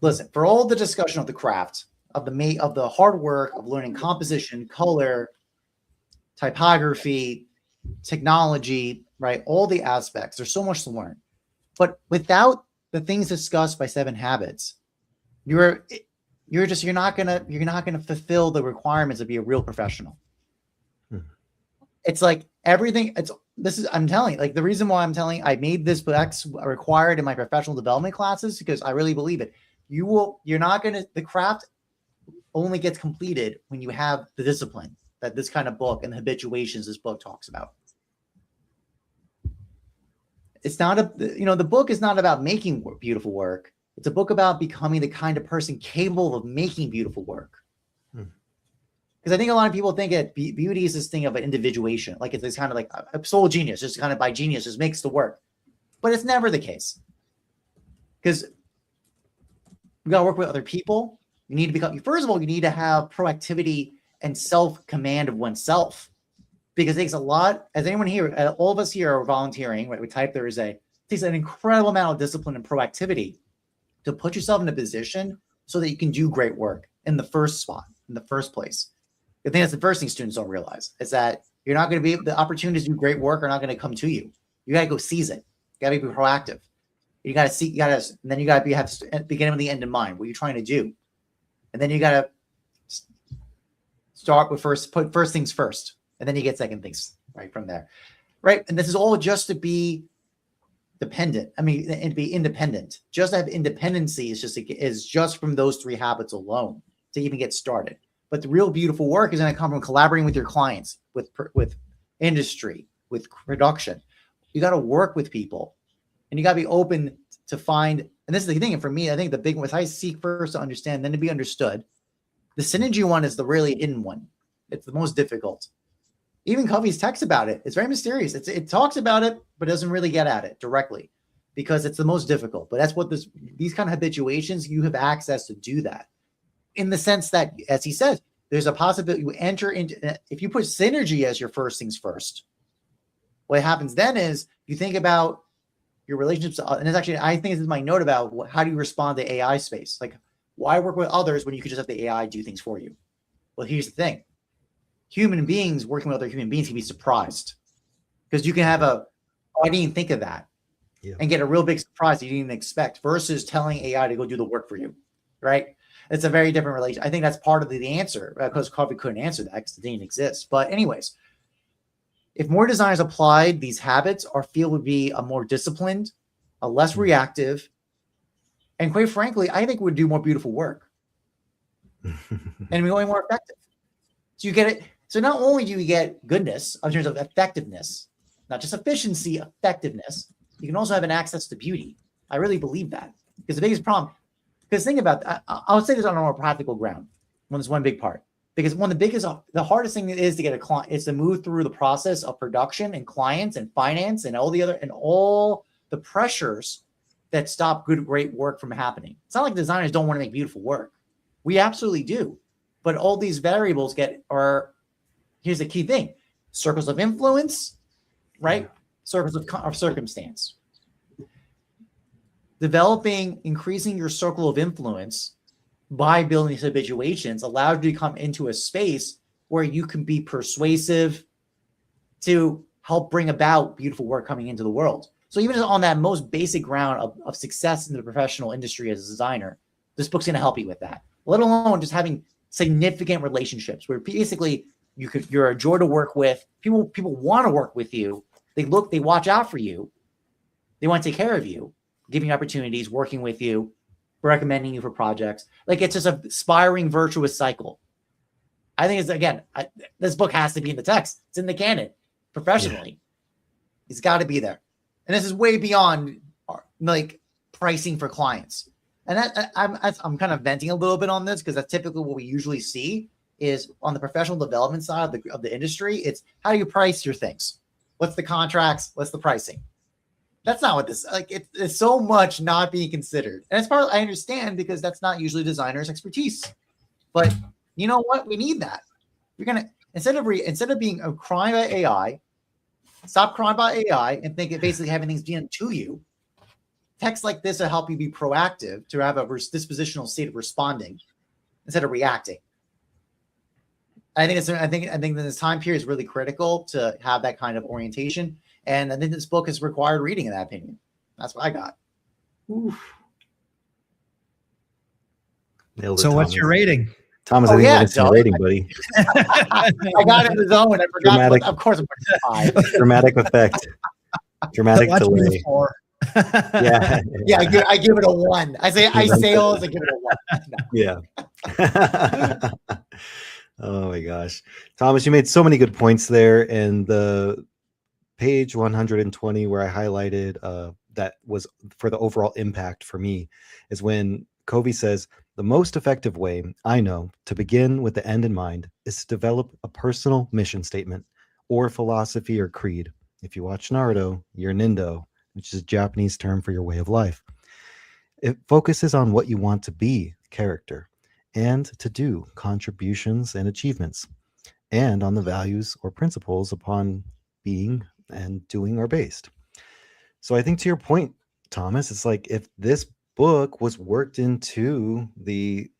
Listen, for all the discussion of the craft, of the hard work of learning composition, color, typography, technology, right? All the aspects, there's so much to learn. But without the things discussed by 7 Habits, you're not gonna fulfill the requirements to be a real professional. It's like everything. I'm telling you, like the reason why I made this book required in my professional development classes, because I really believe it. The craft only gets completed when you have the discipline that this kind of book and the habituations this book talks about. It's not the book is not about making beautiful work. It's a book about becoming the kind of person capable of making beautiful work. Because I think a lot of people think that beauty is this thing of an individuation. Like it's kind of like a soul genius, just kind of by genius, just makes the work. But it's never the case. Because we got to work with other people. You need to first of all, you need to have proactivity and self-command of oneself. Because it takes a lot, as anyone here, all of us here are volunteering, right? We Type Thursday. It takes an incredible amount of discipline and proactivity to put yourself in a position so that you can do great work in the first spot, in the first place. I think that's the first thing students don't realize, is that you're not going to be, the opportunities to do great work are not going to come to you. You got to go seize it. You got to be proactive. You got to see, and then you got to have beginning with the end in mind. What you're trying to do. And then you got to start with put first things first. And then you get second things right from there. Right. And this is all just to be dependent. I mean, and be independent. Just to have independency is just from those 3 habits alone to even get started. But the real beautiful work is going to come from collaborating with your clients, with industry, with production. You got to work with people, and you got to be open to find. And this is the thing. And for me, I think the big one is I seek first to understand, then to be understood. The synergy one is the really hidden one. It's the most difficult. Even Covey's text about it. It's very mysterious. It talks about it, but doesn't really get at it directly because it's the most difficult. But that's what these kind of habituations, you have access to do that. In the sense that, as he says, there's a possibility you enter into, if you put synergy as your first things first, what happens then is you think about your relationships. And it's actually, I think this is my note about how do you respond to AI space? Like, why work with others when you could just have the AI do things for you? Well, here's the thing. Human beings working with other human beings can be surprised because you can have I didn't even think of that and get a real big surprise that you didn't even expect versus telling AI to go do the work for you, right? It's a very different relation. I think that's part of the answer because Covey couldn't answer that because it didn't exist. But anyways, if more designers applied these habits, our field would be a more disciplined, a less reactive, and quite frankly, I think would do more beautiful work and be more effective. So you get it. So not only do you get goodness in terms of effectiveness, not just efficiency, effectiveness, you can also have an access to beauty. I really believe that because the biggest problem, because think about that, I'll say this on a more practical ground. When there's one big part, because one of the hardest thing is to get a client is to move through the process of production and clients and finance and all the pressures that stop great work from happening. It's not like designers don't want to make beautiful work. We absolutely do. But all these variables here's the key thing: circles of influence, right? Circles of circumstance. Increasing your circle of influence by building these habituations allows you to come into a space where you can be persuasive to help bring about beautiful work coming into the world. So even on that most basic ground of success in the professional industry as a designer, this book's going to help you with that, let alone just having significant relationships where basically you're a joy to work with. People want to work with you. They watch out for you. They want to take care of you, giving you opportunities, working with you, recommending you for projects. Like it's just a spiraling virtuous cycle. I think this book has to be in the text. It's in the canon professionally. It's got to be there. And this is way beyond like pricing for clients. And I'm kind of venting a little bit on this because that's typically what we usually see is on the professional development side of the industry. It's how do you price your things? What's the contracts? What's the pricing? That's not what this like. It's so much not being considered, and as far as I understand, because that's not usually designers' expertise. But you know what? We need that. We're gonna instead of being a crying about AI, stop crying about AI and think it basically having things done to you. Texts like this will help you be proactive to have a dispositional state of responding instead of reacting. I think that this time period is really critical to have that kind of orientation. And I think this book is required reading in that opinion. That's what I got. Oof. Nailed it, so what's Thomas. Your rating? Thomas, I think it's your rating, buddy. I got it in the zone. I forgot. Of course, I'm 5. Dramatic effect. Dramatic delay. Yeah. I give it a 1. I say sales. I give it a 1. No. Yeah. Oh my gosh, Thomas, you made so many good points there, and the page 120 where I highlighted that was for the overall impact for me is when Covey says the most effective way I know to begin with the end in mind is to develop a personal mission statement or philosophy or creed. If you watch Naruto, you're Nindo, which is a Japanese term for your way of life. It focuses on what you want to be, character, and to do contributions and achievements, and on the values or principles upon being and doing are based. So I think to your point, Thomas, it's like if this book was worked into the,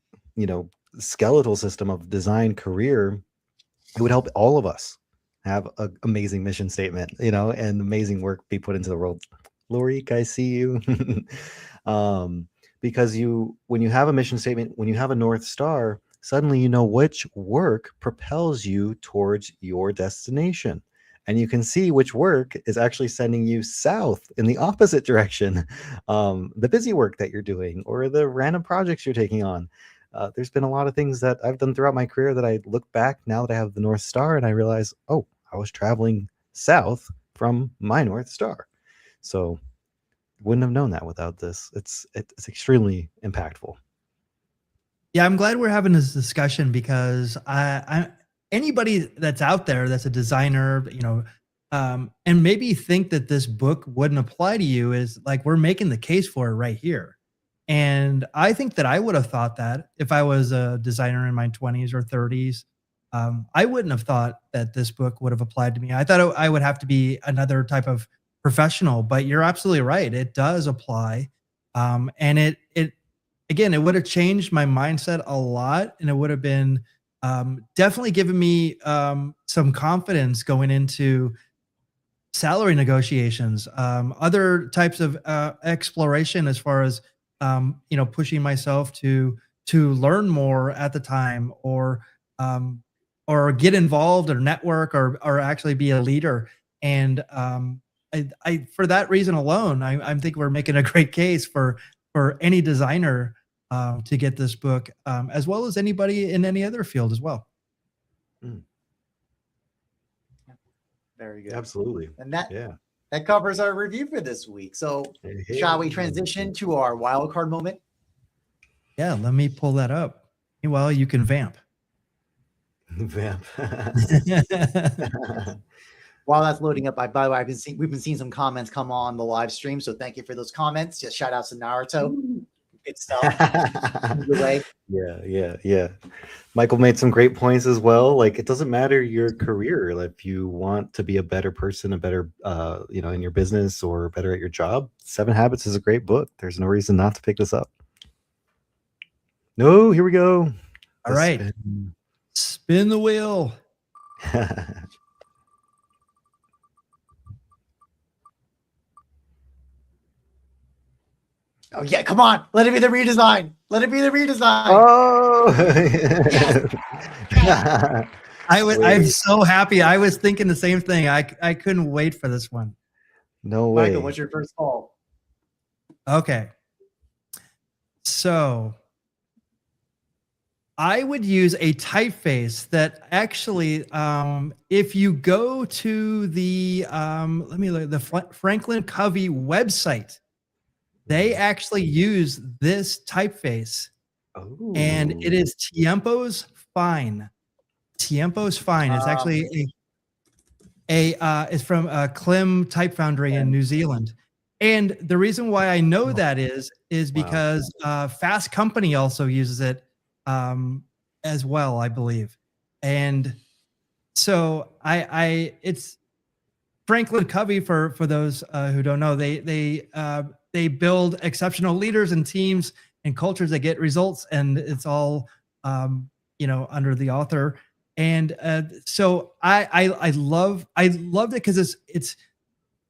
skeletal system of design career, it would help all of us have an amazing mission statement, and amazing work be put into the world. Lorik, I see you. Because when you have a mission statement, when you have a North Star, suddenly you know which work propels you towards your destination. And you can see which work is actually sending you south in the opposite direction. The busy work that you're doing or the random projects you're taking on. There's been a lot of things that I've done throughout my career that I look back now that I have the North Star and I realize, oh, I was traveling south from my North Star. So wouldn't have known that without this. It's extremely impactful. Yeah, I'm glad we're having this discussion because I anybody that's out there that's a designer, and maybe think that this book wouldn't apply to you is like we're making the case for it right here. And I think that I would have thought that if I was a designer in my 20s or 30s, I wouldn't have thought that this book would have applied to me. I thought I would have to be another type of professional, but you're absolutely right. It does apply. And it again, it would have changed my mindset a lot, and it would have been definitely given me some confidence going into salary negotiations, other types of exploration as far as pushing myself to learn more at the time, or get involved or network or actually be a leader. And I for that reason alone, I think we're making a great case for any designer to get this book, as well as anybody in any other field as well. Very good. Absolutely. And that covers our review for this week. So shall we transition to our wildcard moment? Yeah, let me pull that up. Meanwhile, you can vamp. Vamp. While that's loading up, by the way, we've been seeing some comments come on the live stream. So thank you for those comments. Just shout outs to Naruto. Good stuff. Yeah. Michael made some great points as well. Like, it doesn't matter your career. Like, if you want to be a better person, a better, in your business or better at your job, 7 Habits is a great book. There's no reason not to pick this up. No, here we go. All right. Spin the wheel. Oh yeah, come on. Let it be the redesign. Let it be the redesign. Oh. I'm so happy. I was thinking the same thing. I couldn't wait for this one. No way. Michael, what's your first call? Okay. So I would use a typeface that actually, if you go to the the Franklin Covey website, they actually use this typeface. Oh. And it is Tiempo's Fine. Tiempo's Fine. It's actually it's from Klim Type Foundry in New Zealand. And the reason why I know that is because Fast Company also uses it as well, I believe. And so it's Franklin Covey for those who don't know. They build exceptional leaders and teams and cultures that get results, and it's all under the author. And so I loved it because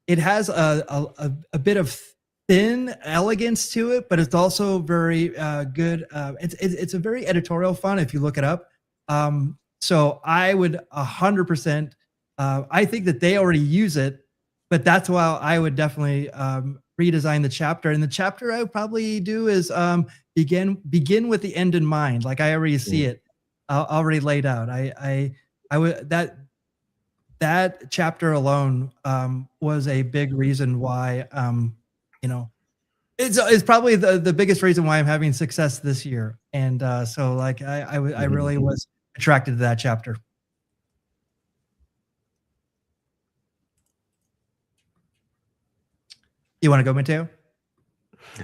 it has a bit of thin elegance to it, but it's also very good. It's a very editorial fun if you look it up. So I would 100%. I think that they already use it, but that's why I would definitely redesign the chapter. And the chapter I would probably do is begin with the end in mind. Like I already see it already laid out. I would that chapter alone was a big reason why it's probably the biggest reason why I'm having success this year. And so like I really was attracted to that chapter. You want to go, Matteo?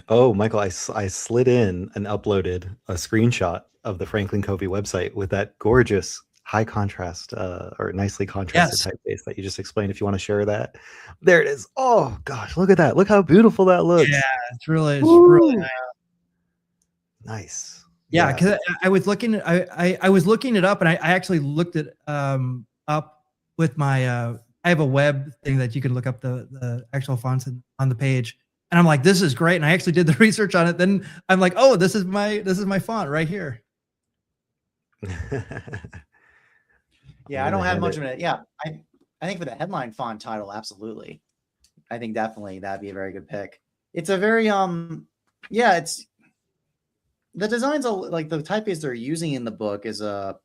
Oh, Michael, I slid in and uploaded a screenshot of the Franklin Covey website with that gorgeous high contrast or nicely contrasted Yes. typeface that you just explained. If you want to share that, there it is. Oh gosh, look at that! Look how beautiful that looks. Yeah, it's really nice. Yeah, because I was looking, I was looking it up, and I actually looked it up with my. I have a web thing that you can look up the actual fonts on the page, and I'm like, this is great, and I actually did the research on it. Then I'm like, oh, this is my font right here. Yeah, I don't have much of it. Yeah, I think for the headline font title, absolutely. I think definitely that'd be a very good pick. It's a very yeah, it's the designs like the typeface they're using in the book is a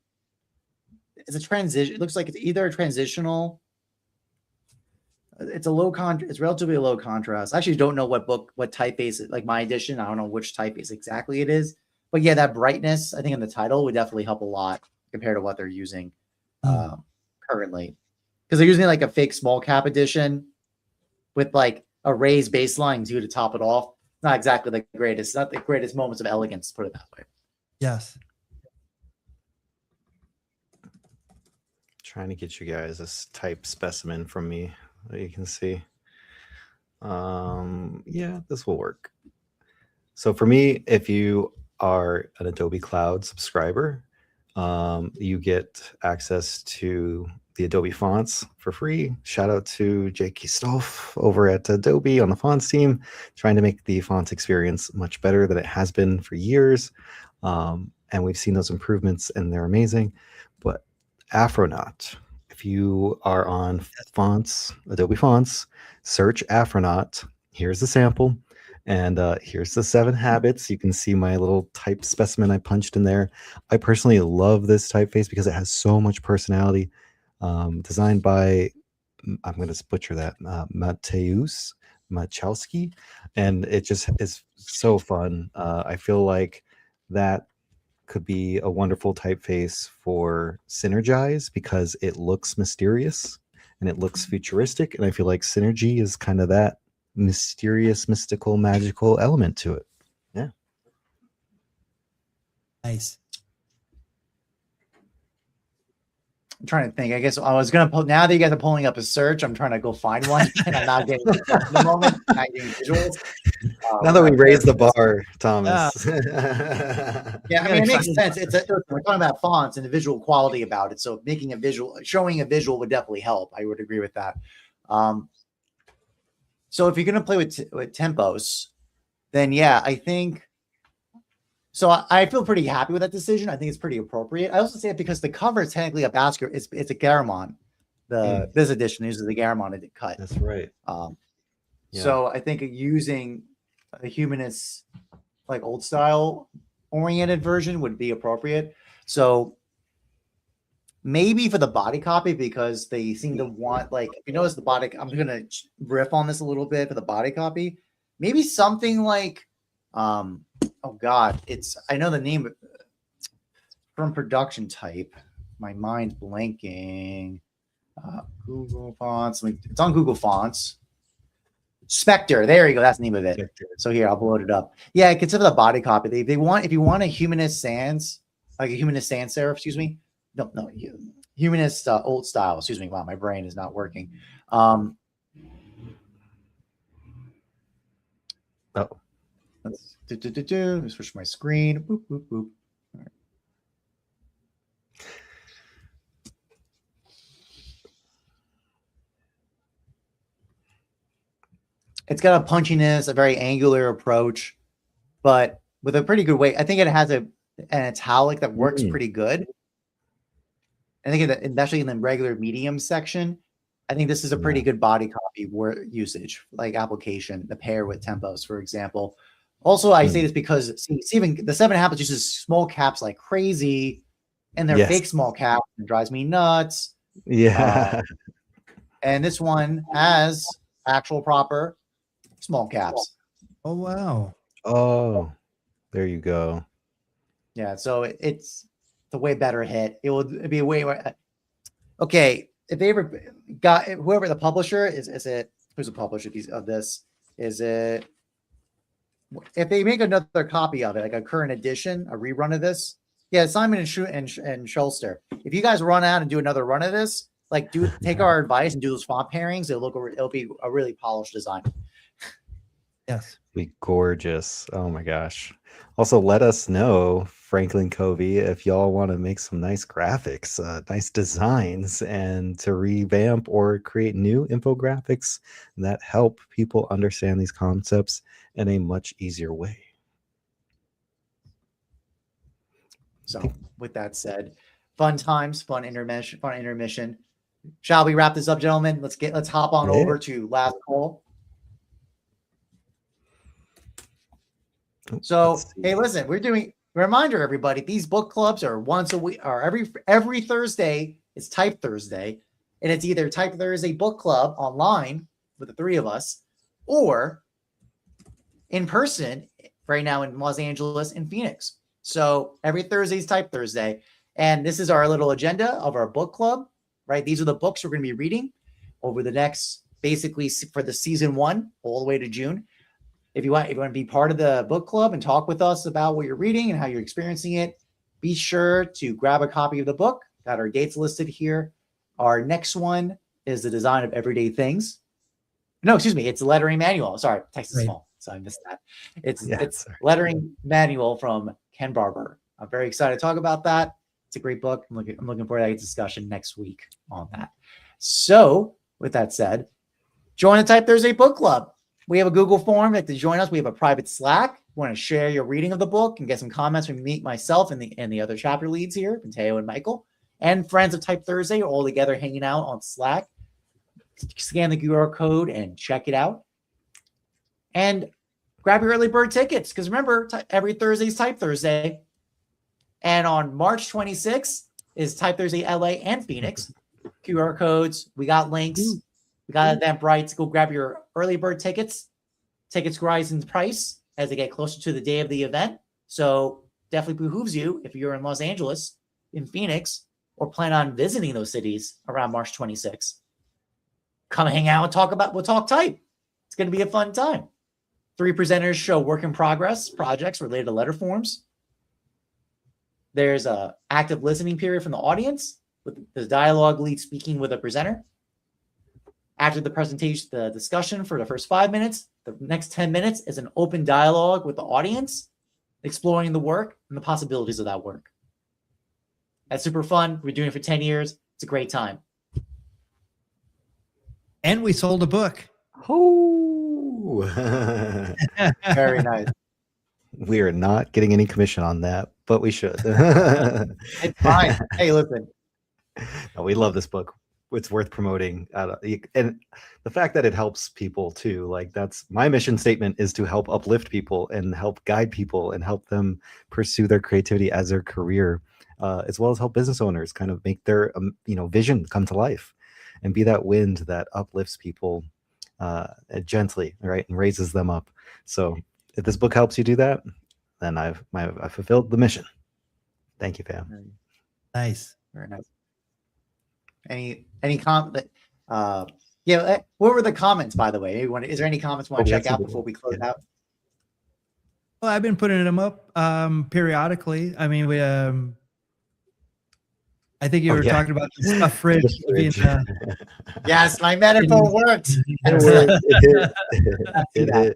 transition. It looks like it's either a transitional. It's it's relatively low contrast. I actually don't know what typeface, like my edition. I don't know which typeface exactly it is, but yeah, that brightness I think in the title would definitely help a lot compared to what they're using currently, because they're using like a fake small cap edition with like a raised baseline too to top it off. Not exactly the greatest. Not the greatest moments of elegance, put it that way. Yes. Trying to get you guys a type specimen from me that you can see. Yeah, this will work. So for me, if you are an Adobe Cloud subscriber, you get access to the Adobe fonts for free. Shout out to J.K. Stoff over at Adobe on the fonts team, trying to make the fonts experience much better than it has been for years. And we've seen those improvements and they're amazing. But Afronaut, if you are on fonts, Adobe fonts, search Afronaut. Here's the sample. And here's the 7 habits. You can see my little type specimen I punched in there. I personally love this typeface because it has so much personality. Designed by, I'm going to butcher that, Mateusz Machowski. And it just is so fun. I feel like that could be a wonderful typeface for Synergize because it looks mysterious and it looks futuristic. And I feel like Synergy is kind of that mysterious, mystical, magical element to it. Yeah. Nice. I'm trying to think. I guess I was gonna pull. Now that you guys are pulling up a search, I'm trying to go find one, and I'm not getting it at the moment. Not getting visuals. Now that we raised the bar, Thomas. Yeah, I mean it makes sense. We're talking about fonts and the visual quality about it. So making a visual, showing a visual would definitely help. I would agree with that. So if you're gonna play with tempos, then yeah, I think. So I feel pretty happy with that decision. I think it's pretty appropriate. I also say it because the cover is technically a basket. It's a Garamond. This edition uses the Garamond cut. That's right. So I think using a humanist, like old style oriented version would be appropriate. So maybe for the body copy, because they seem to want, like, if you notice the body, I'm gonna riff on this a little bit for the body copy. Maybe something like oh God, I know the name from production type. My mind's blanking. Google Fonts. It's on Google Fonts. Spectre. There you go. That's the name of it. Spectre. So here, I'll load it up. Yeah, consider the body copy. They want, if you want a humanist sans, like a humanist sans serif, excuse me. No, humanist old style. Excuse me. Wow, my brain is not working. Let's switch my screen. Boop, boop, boop. All right. It's got a punchiness, a very angular approach, but with a pretty good weight. I think it has an italic that works pretty good. I think especially in the regular medium section, I think this is a pretty good body copy usage, like application, the pair with tempos, for example. Also, I say this because even the 7 habits uses small caps like crazy, and they're fake small caps. It drives me nuts. Yeah. And this one has actual proper small caps. Oh, wow. Oh, there you go. Yeah, so it's a way better hit. It'd be a way more. Okay, if they ever got whoever the publisher is it? Who's the publisher of this? Is it if they make another copy of it, like a current edition, a rerun of this, yeah, Simon and Schulster, if you guys run out and do another run of this, like take our advice and do those font pairings, it'll be a really polished design. Yes. Be gorgeous. Oh my gosh. Also, let us know, Franklin Covey, if y'all want to make some nice graphics, nice designs, and to revamp or create new infographics that help people understand these concepts in a much easier way. So with that said, fun times, fun intermission. Shall we wrap this up, gentlemen? Let's hop on over to last call. So, hey, listen, we're doing reminder, everybody. These book clubs are once a week, or every Thursday. It's Type Thursday, and it's either Type Thursday book club online with the three of us, or in person right now in Los Angeles and Phoenix. So every Thursday is Type Thursday, and this is our little agenda of our book club. Right, these are the books we're going to be reading over the next, basically for the season 1 all the way to June. If you want to be part of the book club and talk with us about what you're reading and how you're experiencing it, be sure to grab a copy of the book. Got our dates listed here. Our next one is the design of everyday things. No, excuse me. It's lettering manual. Sorry, text is small, so I missed that. It's lettering manual from Ken Barber. I'm very excited to talk about that. It's a great book. I'm looking forward to a discussion next week on that. So with that said, join the Type Thursday book club. We have a Google form to join us. We have a private Slack. We want to share your reading of the book and get some comments from myself and the other chapter leads here, Matheo and Michael, and friends of Type Thursday are all together hanging out on Slack. Scan the QR code and check it out. And grab your early bird tickets, because remember, every Thursday is Type Thursday. And on March 26th is Type Thursday LA and Phoenix. QR codes. We got links. We got Eventbrite. Go grab your early bird tickets. Tickets rise in price as they get closer to the day of the event. So definitely behooves you, if you're in Los Angeles, in Phoenix, or plan on visiting those cities around March 26th. Come hang out and we'll talk type. It's going to be a fun time. 3 presenters show work in progress projects related to letter forms. There's a active listening period from the audience with the dialogue lead speaking with a presenter. After the presentation, the discussion for the first 5 minutes, the next 10 minutes is an open dialogue with the audience, exploring the work and the possibilities of that work. That's super fun. We're doing it for 10 years. It's a great time. And we sold a book. Oh, very nice. We are not getting any commission on that, but we should. It's fine. Hey, listen. No, we love this book. It's worth promoting. And the fact that it helps people too, like that's my mission statement, is to help uplift people and help guide people and help them pursue their creativity as their career, as well as help business owners kind of make their vision come to life and be that wind that uplifts people gently, right, and raises them up. So if this book helps you do that, then I've fulfilled the mission. Thank you, fam. Nice. Very nice. Any comment? What were the comments, by the way? Is there any comments you want to check out before we close out? Well, I've been putting them up periodically. I mean, we I think you were talking about the stuff fridge. Yes, my metaphor worked. It did.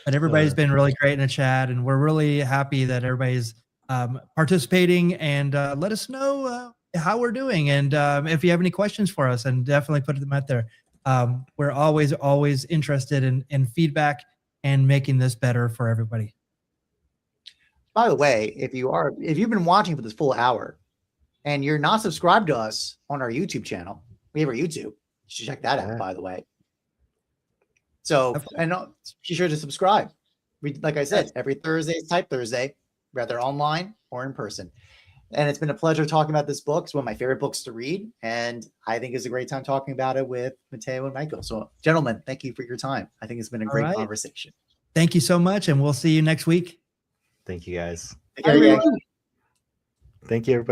But everybody's been really great in the chat, and we're really happy that everybody's participating, and let us know how we're doing, and if you have any questions for us, and definitely put them out there. We're always interested in feedback and making this better for everybody. By the way, if you've been watching for this full hour and you're not subscribed to us on our YouTube channel, we have our YouTube. You should check that out, by the way. So, and be sure to subscribe. Like I said, every Thursday is Type Thursday, whether online or in person. And it's been a pleasure talking about this book. It's one of my favorite books to read. And I think it's a great time talking about it with Matheo and Michael. So, gentlemen, thank you for your time. I think it's been a great conversation. Thank you so much. And we'll see you next week. Thank you, guys. Thank you, everybody.